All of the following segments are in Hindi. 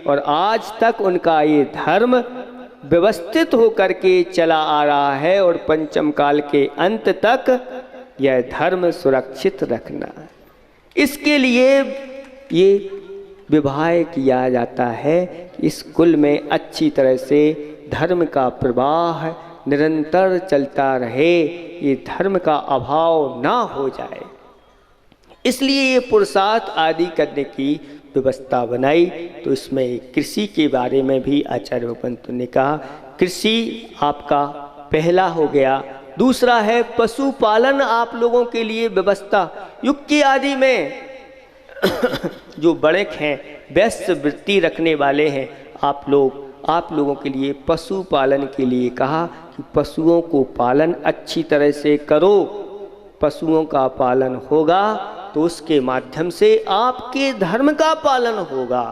और आज तक उनका ये धर्म व्यवस्थित होकर के चला आ रहा है और पंचम काल के अंत तक यह धर्म सुरक्षित रखना। इसके लिए ये विवाह किया जाता है, इस कुल में अच्छी तरह से धर्म का प्रवाह निरंतर चलता रहे, ये धर्म का अभाव ना हो जाए, इसलिए ये पुरुषार्थ आदि करने की व्यवस्था बनाई। तो इसमें कृषि के बारे में भी आचार्य भगवंत ने कहा, कृषि आपका पहला हो गया। दूसरा है पशुपालन, आप लोगों के लिए व्यवस्था युग की आदि में जो बड़े हैं, वैश्य वृत्ति रखने वाले हैं, आप लोगों के लिए पशुपालन के लिए कहा कि पशुओं को पालन अच्छी तरह से करो। पशुओं का पालन होगा तो उसके माध्यम से आपके धर्म का पालन होगा,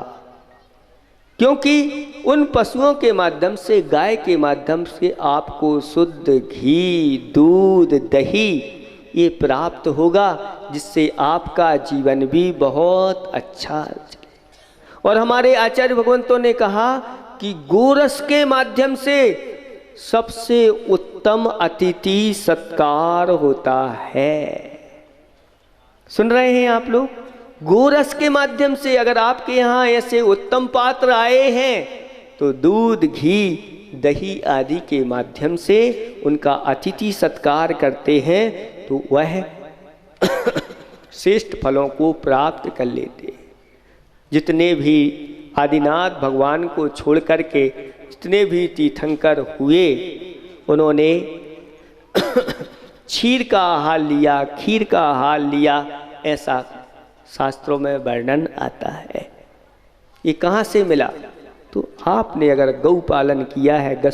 क्योंकि उन पशुओं के माध्यम से, गाय के माध्यम से आपको शुद्ध घी, दूध, दही ये प्राप्त होगा, जिससे आपका जीवन भी बहुत अच्छा चले। और हमारे आचार्य भगवंतों ने कहा कि गोरस के माध्यम से सबसे उत्तम अतिथि सत्कार होता है। सुन रहे हैं आप लोग? गोरस के माध्यम से अगर आपके यहाँ ऐसे उत्तम पात्र आए हैं तो दूध, घी, दही आदि के माध्यम से उनका अतिथि सत्कार करते हैं तो वह श्रेष्ठ फलों को प्राप्त कर लेते हैं। जितने भी आदिनाथ भगवान को छोड़ करके जितने भी तीर्थंकर हुए, उन्होंने क्षीर का आहार लिया, खीर का आहार लिया, ऐसा शास्त्रों में वर्णन आता है। ये कहाँ से मिला? तो आपने अगर गौ पालन किया है,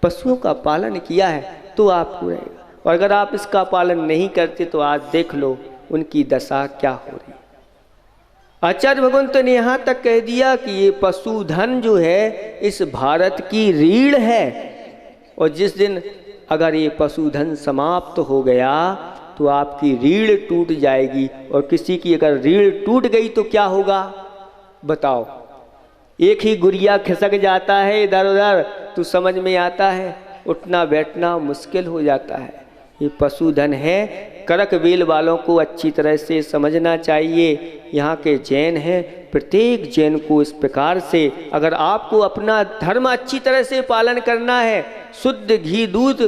पशुओं का पालन किया है तो आपको रहेगा, और अगर आप इसका पालन नहीं करते तो आज देख लो उनकी दशा क्या हो रही है। आचार्य भगवंत ने यहाँ तक कह दिया कि ये पशुधन जो है इस भारत की रीढ़ है, और जिस दिन अगर ये पशुधन समाप्त हो गया तो आपकी रीढ़ टूट जाएगी। और किसी की अगर रीढ़ टूट गई तो क्या होगा बताओ? एक ही गुड़िया खिसक जाता है इधर उधर तो समझ में आता है, उठना बैठना मुश्किल हो जाता है। ये पशुधन है, करकवेल वालों को अच्छी तरह से समझना चाहिए। यहाँ के जैन हैं, प्रत्येक जैन को इस प्रकार से, अगर आपको अपना धर्म अच्छी तरह से पालन करना है, शुद्ध घी दूध,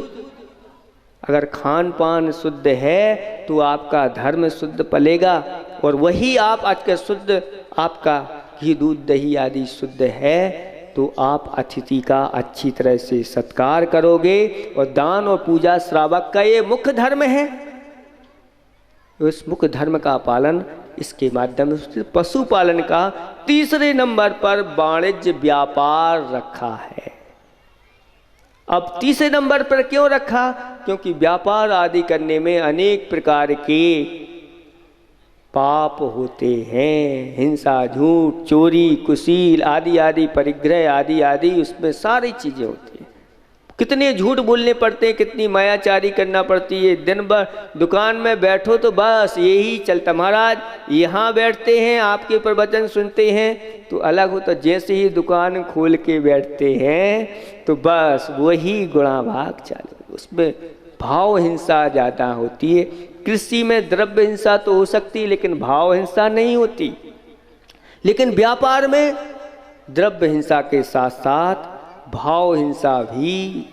अगर खान पान शुद्ध है तो आपका धर्म शुद्ध पलेगा, और वही आप आज का शुद्ध, आपका घी दूध दही आदि शुद्ध है तो आप अतिथि का अच्छी तरह से सत्कार करोगे। और दान और पूजा श्रावक का ये मुख्य धर्म है, उस मुख्य धर्म का पालन इसके माध्यम से पशुपालन का तीसरे नंबर पर वाणिज्य व्यापार रखा है। अब तीसरे नंबर पर क्यों रखा? क्योंकि व्यापार आदि करने में अनेक प्रकार के पाप होते हैं, हिंसा, झूठ, चोरी, कुशील आदि आदि, परिग्रह आदि आदि, उसमें सारी चीज़ें होती हैं। कितने झूठ बोलने पड़ते हैं, कितनी मायाचारी करना पड़ती है। दिन भर दुकान में बैठो तो बस यही चलता, महाराज यहाँ बैठते हैं, आपके प्रवचन सुनते हैं तो अलग हो, तो जैसे ही दुकान खोल के बैठते हैं तो बस वही गुणाभाग चालू, उसमें भाव हिंसा ज़्यादा होती है। कृषि में द्रव्य हिंसा तो हो सकती है लेकिन भाव हिंसा नहीं होती, लेकिन व्यापार में द्रव्य हिंसा के साथ साथ भाव हिंसा भी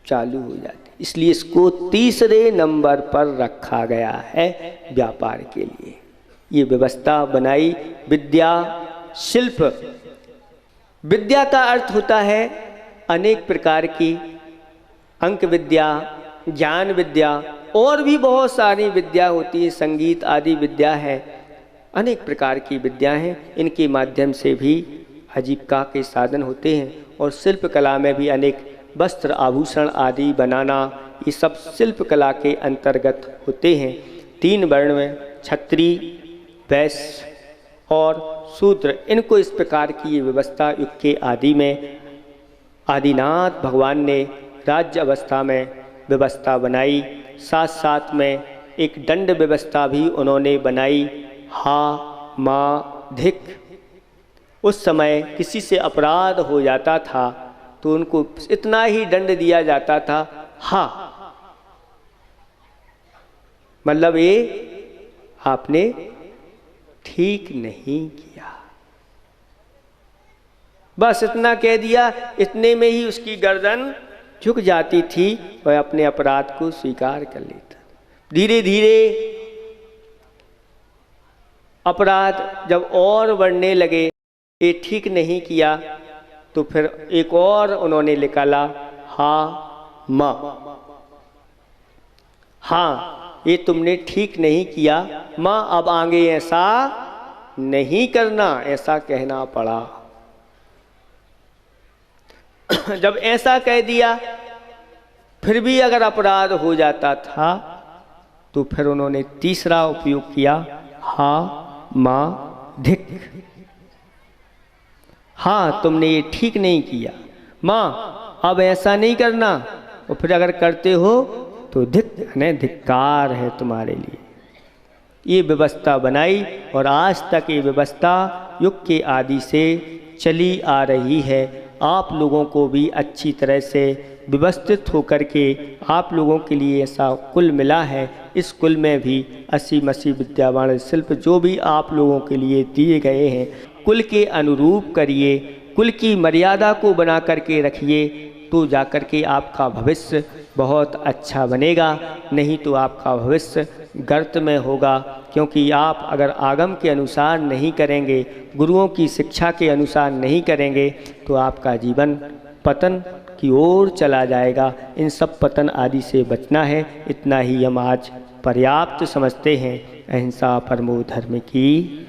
चालू हो जाती, इसलिए इसको तीसरे नंबर पर रखा गया है व्यापार के लिए। ये व्यवस्था बनाई। विद्या, शिल्प, विद्या का अर्थ होता है अनेक प्रकार की, अंक विद्या, ज्ञान विद्या, और भी बहुत सारी विद्या होती है, संगीत आदि विद्या है, अनेक प्रकार की विद्या हैं। इनके माध्यम से भी आजीविका के साधन होते हैं। और शिल्प कला में भी अनेक वस्त्र, आभूषण आदि बनाना, ये सब शिल्प कला के अंतर्गत होते हैं। 3 वर्ण में क्षत्रिय, वैश्य और शूद्र, इनको इस प्रकार की ये व्यवस्था युग के आदि में आदिनाथ भगवान ने राज्य अवस्था में व्यवस्था बनाई। साथ साथ में एक दंड व्यवस्था भी उन्होंने बनाई, हा मा धिक, उस समय किसी से अपराध हो जाता था तो उनको इतना ही दंड दिया जाता था, हाँ मतलब ये आपने ठीक नहीं किया, बस इतना कह दिया। इतने में ही उसकी गर्दन झुक जाती थी, वह अपने अपराध को स्वीकार कर लेता। धीरे धीरे अपराध जब और बढ़ने लगे, ये ठीक नहीं किया, तो फिर एक और उन्होंने निकाला, हाँ माँ, हाँ ये तुमने ठीक नहीं किया माँ, अब आगे ऐसा नहीं करना, ऐसा कहना पड़ा। जब ऐसा कह दिया फिर भी अगर अपराध हो जाता था तो फिर उन्होंने तीसरा उपयोग किया, हाँ माँ धिक, हाँ तुमने ये ठीक नहीं किया माँ, अब ऐसा नहीं करना, और फिर अगर करते हो तो धिक्कार है तुम्हारे लिए। ये व्यवस्था बनाई और आज तक ये व्यवस्था युग के आदि से चली आ रही है। आप लोगों को भी अच्छी तरह से व्यवस्थित होकर के आप लोगों के लिए ऐसा कुल मिला है। इस कुल में भी 80 मसी विद्यावान शिल्प जो भी आप लोगों के लिए दिए गए हैं, कुल के अनुरूप करिए, कुल की मर्यादा को बना करके रखिए, तो जाकर के आपका भविष्य बहुत अच्छा बनेगा, नहीं तो आपका भविष्य गर्त में होगा। क्योंकि आप अगर आगम के अनुसार नहीं करेंगे, गुरुओं की शिक्षा के अनुसार नहीं करेंगे, तो आपका जीवन पतन की ओर चला जाएगा। इन सब पतन आदि से बचना है। इतना ही हम आज पर्याप्त समझते हैं। अहिंसा परमो धर्म की।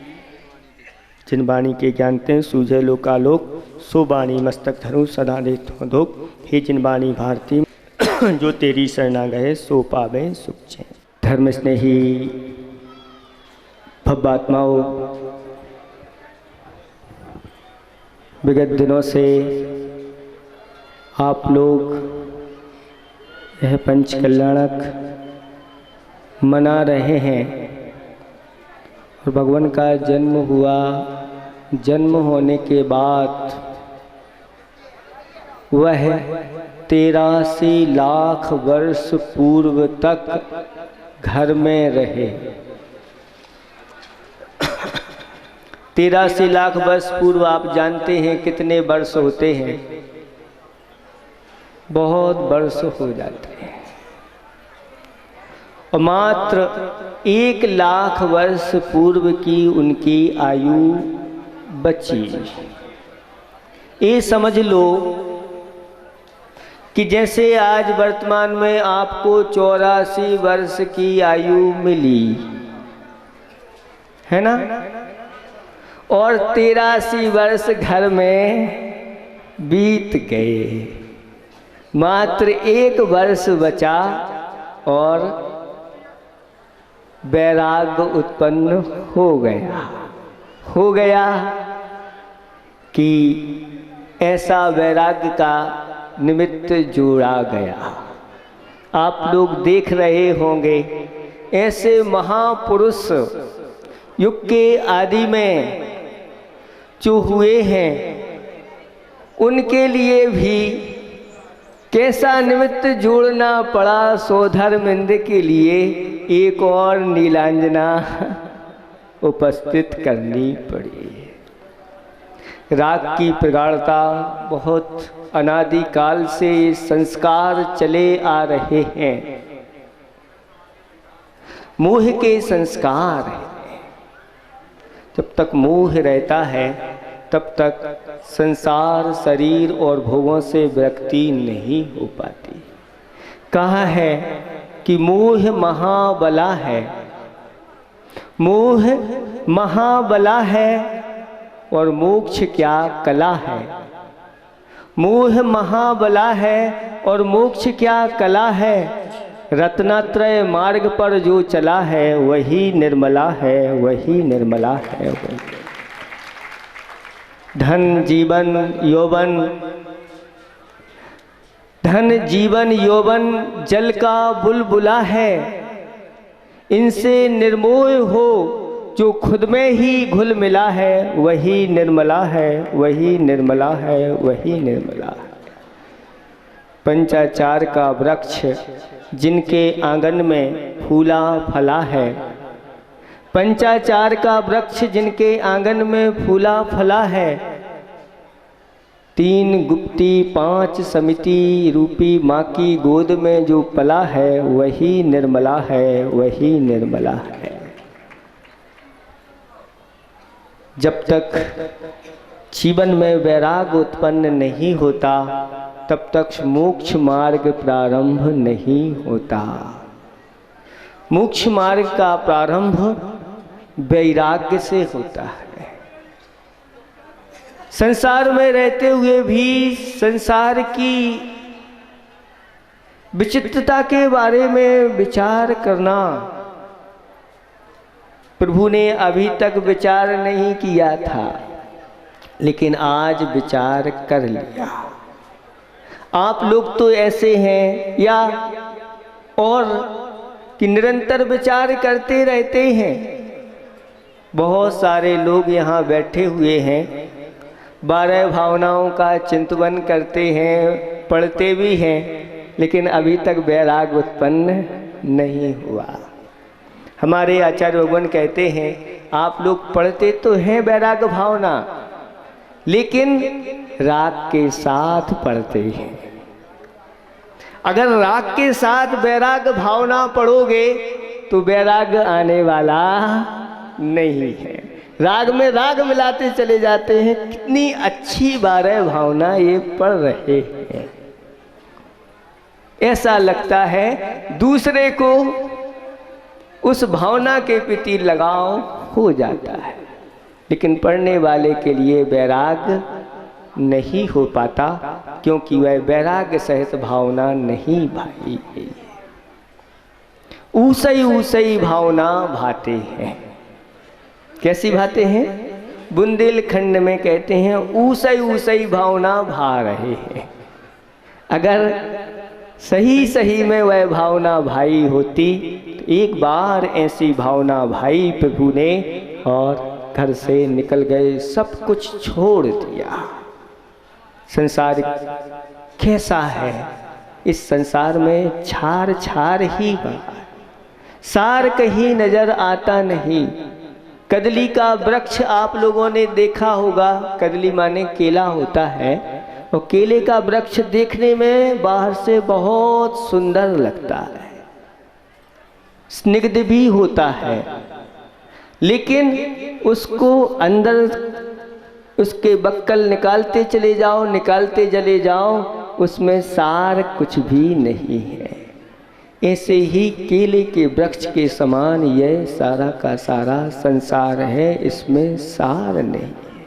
जिन वाणी के ज्ञानते हैं सूझे लोकालोक, सो वाणी मस्तक धरू सदा दे धोक। हे जिन वाणी भारती जो तेरी शरणा गए, सो पावे सुख चैन। धर्म स्नेही भव्यात्माओं, विगत दिनों से आप लोग यह पंच कल्याणक मना रहे हैं और भगवान का जन्म हुआ। जन्म होने के बाद वह 83 लाख वर्ष पूर्व तक घर में रहे। 83 लाख वर्ष पूर्व आप जानते हैं कितने वर्ष होते हैं, बहुत वर्ष हो जाते हैं। और मात्र 1 लाख वर्ष पूर्व की उनकी आयु बची। ये समझ लो कि जैसे आज वर्तमान में आपको 84 वर्ष की आयु मिली है ना, और 83 वर्ष घर में बीत गए। मात्र 1 वर्ष बचा और वैराग्य उत्पन्न हो गया कि ऐसा वैराग्य का निमित्त जोड़ा गया। आप लोग देख रहे होंगे ऐसे महापुरुष युग के आदि में जो हुए हैं, उनके लिए भी कैसा निमित्त जोड़ना पड़ा। सोधर्मिंद के लिए एक और नीलांजना उपस्थित करनी पड़ी। राग की प्रगाढ़ता बहुत अनादिकाल से संस्कार चले आ रहे हैं, मोह के संस्कार हैं। जब तक मोह रहता है तब तक संसार, शरीर और भोगों से विरक्ति नहीं हो पाती। कहा है कि मोह महाबला है, मोह महाबला है और मोक्ष क्या कला है। मोह महाबला है और मोक्ष क्या कला है। रत्नत्रय मार्ग पर जो चला है वही निर्मला है, वही निर्मला है। धन जीवन यौवन, धन जीवन यौवन जल का बुलबुला है। इनसे निर्मोह हो जो खुद में ही घुल मिला है वही निर्मला है, वही निर्मला है, वही निर्मला है। पंचाचार का वृक्ष जिनके आंगन में फूला फला है, पंचाचार का वृक्ष जिनके आंगन में फूला फला है, 3 गुप्ती 5 समिति रूपी माँ की गोद में जो पला है वही निर्मला है, वही निर्मला है। जब तक जीवन में वैराग उत्पन्न नहीं होता तब तक मोक्ष मार्ग प्रारंभ नहीं होता। मोक्ष मार्ग का प्रारंभ वैराग्य से होता है। संसार में रहते हुए भी संसार की विचित्रता के बारे में विचार करना प्रभु ने अभी तक विचार नहीं किया था, लेकिन आज विचार कर लिया। आप लोग तो ऐसे हैं या और कि निरंतर विचार करते रहते हैं। बहुत सारे लोग यहाँ बैठे हुए हैं, 12 भावनाओं का चिंतन करते हैं, पढ़ते भी हैं, लेकिन अभी तक वैराग उत्पन्न नहीं हुआ। हमारे आचार्य भगवान कहते हैं आप लोग पढ़ते तो हैं वैराग भावना, लेकिन राग के साथ पढ़ते हैं। अगर राग के साथ वैराग भावना पढ़ोगे तो वैराग आने वाला नहीं है। राग में राग मिलाते चले जाते हैं। कितनी अच्छी 12 भावना ये पढ़ रहे हैं, ऐसा लगता है दूसरे को उस भावना के प्रति लगाव हो जाता है, लेकिन पढ़ने वाले के लिए वैराग नहीं हो पाता, क्योंकि वह वैराग्य सहित भावना नहीं भाई है। ऊसई ऊसई भावना भाते हैं। कैसी भाते हैं? बुंदेलखंड में कहते हैं ऊसई ऊसई भावना भा रहे हैं। अगर सही सही में वह भावना भाई होती तो एक बार ऐसी भावना भाई प्रभु ने और घर से निकल गए, सब कुछ छोड़ दिया। संसार कैसा है? इस संसार में छार छार ही बना, सार कहीं नजर आता नहीं। कदली का वृक्ष आप लोगों ने देखा होगा, कदली माने केला होता है, और केले का वृक्ष देखने में बाहर से बहुत सुंदर लगता है, स्निग्ध भी होता है, लेकिन उसको अंदर उसके बक्कल निकालते चले जाओ, निकालते चले जाओ, उसमें सार कुछ भी नहीं है। ऐसे ही केले के वृक्ष के समान यह सारा का सारा संसार है, इसमें सार नहीं है।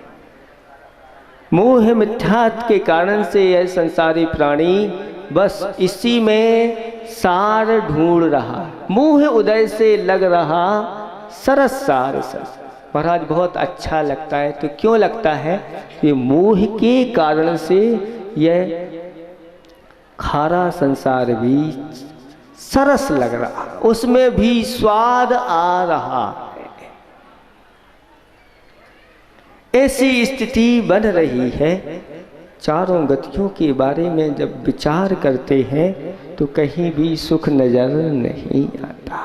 मोह मिथ्यात्व के कारण से यह संसारी प्राणी बस इसी में सार ढूंढ रहा। मोह उदय से लग रहा सरस सार सरस। महाराज बहुत अच्छा लगता है, तो क्यों लगता है? ये मोह के कारण से यह खारा संसार भी सरस लग रहा, उसमें भी स्वाद आ रहा है। ऐसी स्थिति बन रही है। चारों गतियों के बारे में जब विचार करते हैं तो कहीं भी सुख नजर नहीं आता।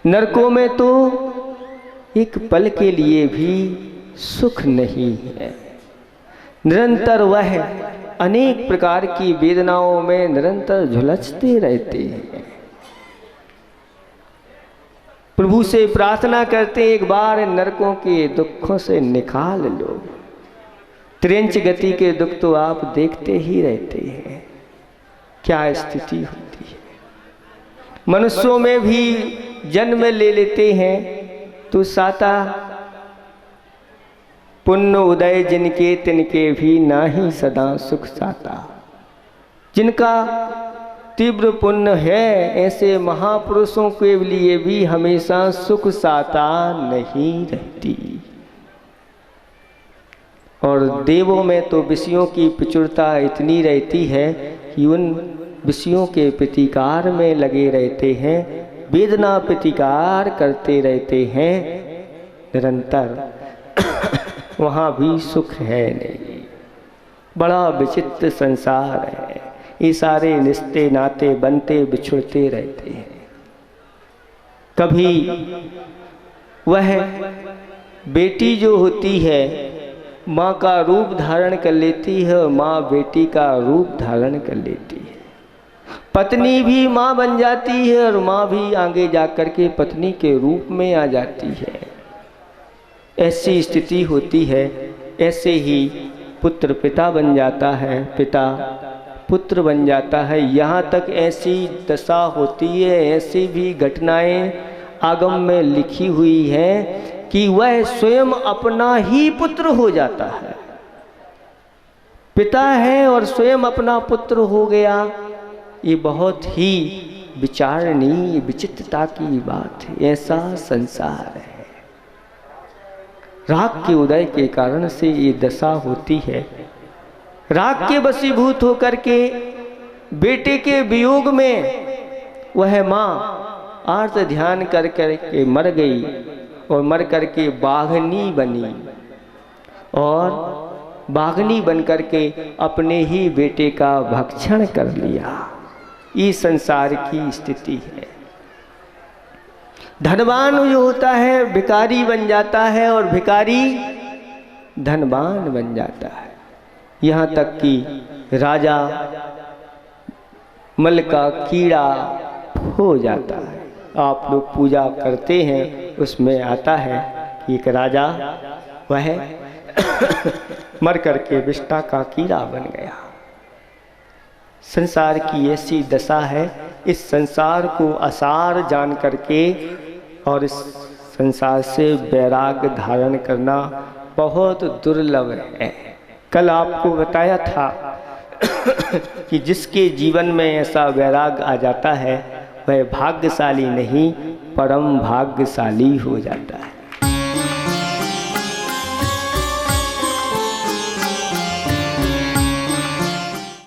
नरकों में तो एक पल के लिए भी सुख नहीं है। निरंतर वह अनेक प्रकार की वेदनाओं में निरंतर झुलसते रहते हैं। प्रभु से प्रार्थना करते एक बार नरकों के दुखों से निकाल लो। त्रिंच गति के दुख तो आप देखते ही रहते हैं, क्या स्थिति होती है। मनुष्यों में भी जन्म ले लेते हैं तो साता पुण्य उदय जिनके तिनके भी नाही सदा सुख साता। जिनका तीव्र पुण्य है ऐसे महापुरुषों के लिए भी हमेशा सुख साता नहीं रहती। और देवों में तो विषयों की प्रचुरता इतनी रहती है कि उन विषयों के प्रतिकार में लगे रहते हैं वेदना प्रतिकार करते रहते हैं निरंतर, वहाँ भी सुख है नहीं। बड़ा विचित्र संसार है। ये सारे रिश्ते नाते बनते बिछुड़ते रहते हैं। कभी वह बेटी जो होती है माँ का रूप धारण कर लेती है और माँ बेटी का रूप धारण कर लेती है। पत्नी भी माँ बन जाती है और माँ भी आगे जाकर के पत्नी के रूप में आ जाती है। ऐसी स्थिति होती है। ऐसे ही पुत्र पिता बन जाता है, पिता पुत्र बन जाता है। यहाँ तक ऐसी दशा होती है, ऐसी भी घटनाएं आगम में लिखी हुई है कि वह स्वयं अपना ही पुत्र हो जाता है। पिता है और स्वयं अपना पुत्र हो गया। ये बहुत ही विचारणीय विचित्रता की बात है। ऐसा संसार है। राग के उदय के कारण से ये दशा होती है। राग के वशीभूत होकर के बेटे के वियोग में वह माँ आर्त ध्यान कर कर के मर गई और मर कर के बाघनी बनी और बाघनी बन कर के अपने ही बेटे का भक्षण कर लिया। ये संसार की स्थिति है। धनवान जो होता है भिखारी बन जाता है और भिखारी धनवान बन जाता है। यहाँ तक कि राजा मल का कीड़ा हो जाता है। आप लोग पूजा करते हैं, उसमें आता है कि एक राजा वह मर करके विष्ठा का कीड़ा बन गया। संसार की ऐसी दशा है। इस संसार को असार जान करके और इस संसार से वैराग्य धारण करना बहुत दुर्लभ है। कल आपको बताया था कि जिसके जीवन में ऐसा वैराग्य आ जाता है वह भाग्यशाली नहीं परम भाग्यशाली हो जाता